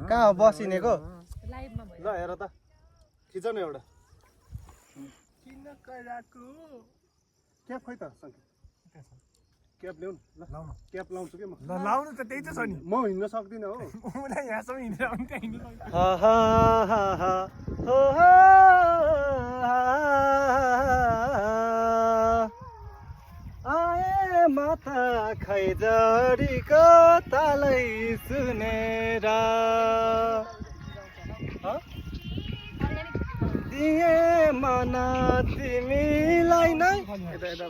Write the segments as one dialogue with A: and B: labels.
A: कहाँ हो बसिनेको
B: लाइभमा भयो
C: ल हेर त खिच न एउटा
D: किन कराको
C: क्याप खै त सङ्के क्याप ल्याउनु ल
D: लाउन
C: क्याप लाउँछु कि म
D: ल लाउनु त त्यही त छ नि
C: म हिँड्न सक्दिनँ हो
D: उना यहाँसम्म हिँडेर आउनु त्यही नि
C: हा हा हा हा हो हा आए माता खैजडीको तालै सुनेर दिए मन तिमीलाई नै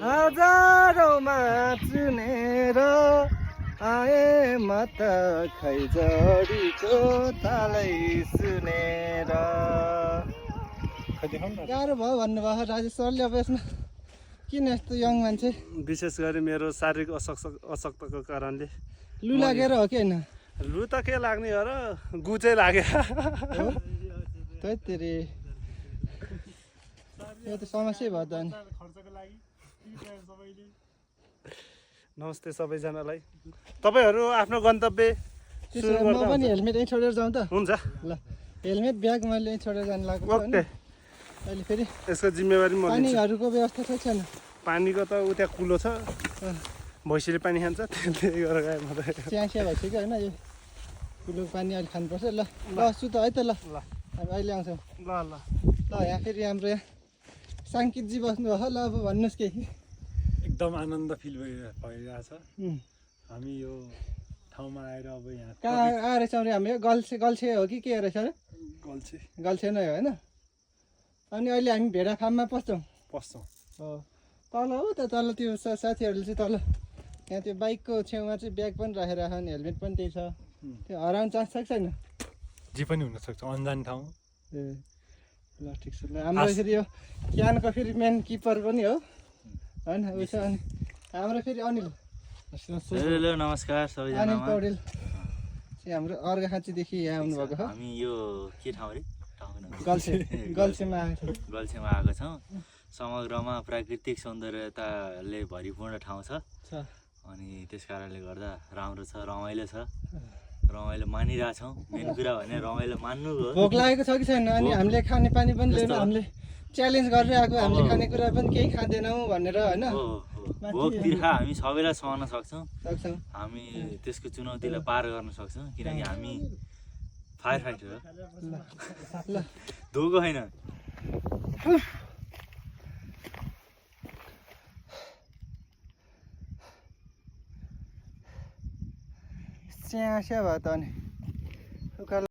C: हजारौँमा चुनेर आए माता खैजडीको तालै सुनेर
A: गाह्रो भयो भन्नुभयो राजेश सरले। अब यसमा किन यस्तो यङ मान्छे
C: विशेष गरी मेरो शारीरिक अशक्तको कारणले
A: लु लागेर हो कि होइन?
C: लु त के लाग्ने हो र गु चाहिँ लाग्यो
A: तेरि यो त समस्या भयो त अनि।
C: नमस्ते सबैजनालाई। तपाईँहरू आफ्नो गन्तव्य
A: त्यसो भए म पनि हेलमेट यहीँ छोडेर जाउँ त।
C: हुन्छ
A: ल हेलमेट ब्याग मैले यहीँ छोडेर जानु लागेको छु होइन।
C: ओके
A: अहिले फेरि
C: यसको जिम्मेवारी म लिन्छु।
A: पानीहरूको व्यवस्था छ छैन?
C: पानीको त उ त्यहाँ कुलो छ भैँसीले पानी खान्छ त्यसले गरेर गयो म त
A: चिया भइसक्यो होइन। यो कुलो पानी अहिले खानुपर्छ। ल ल छु त है त। ल
C: ल
A: हामी अहिले आउँछौँ।
C: ल ल
A: ल यहाँ फेरि हाम्रो यहाँ साङ्कितजी बस्नुभयो। ल अब भन्नुहोस् केही।
D: एकदम आनन्द फिल भइरहेछ हामी यो ठाउँमा आएर अब यहाँ
A: कहाँ आएर छौँ रे हामी? गल्छे हो कि के रहेछ र? गल्छे नै हो होइन। अनि अहिले हामी भेडा फार्ममा पस्छौँ। हो तल हो त तल त्यो साथीहरूले चाहिँ तल यहाँ त्यो बाइकको छेउमा चाहिँ ब्याग पनि राखेर अनि हेलमेट पनि त्यही छ। त्यो हराउनु चान्स छ कि छैन?
D: जे पनि हुनसक्छ अनजान ठाउँ।
A: ए ल ठिक छ। ल हाम्रो फेरि यो क्यानको फेरि मेन किपर पनि हो होइन उयो छ। अनि हाम्रो फेरि अनिल
E: हेलो नमस्कार
A: अनिल
E: सबैजनामा।
A: पौडेल चाहिँ हाम्रो अर्घाखाँचीदेखि यहाँ आउनुभएको छ।
E: हामी यो के ठाउँ रे
A: गल्छेमा आएको छ।
E: गल्छेमा आएको छौँ। समग्रमा प्राकृतिक सौन्दर्यताले भरिपूर्ण ठाउँ छ अनि त्यस कारणले गर्दा राम्रो छ, रमाइलो छ, रमाइलो मानिरहेछौँ। मेन कुरा भने रमाइलो मान्नु हो।
A: भोक लागेको छ कि छैन? अनि हामीले खाने पानी पनि लिएन। हामीले च्यालेन्ज गरेर आएको हामीले खानेकुरा पनि केही खाँदैनौँ भनेर होइन।
E: भोक तिर्खा हामी सबैलाई सहन सक्छौँ।
A: सक्छौँ
E: हामी त्यसको चुनौतीलाई पार गर्न सक्छौँ किनकि हामी फायर फाइटर हो।
A: ल
E: धोको होइन।
A: स्या भयो त अनि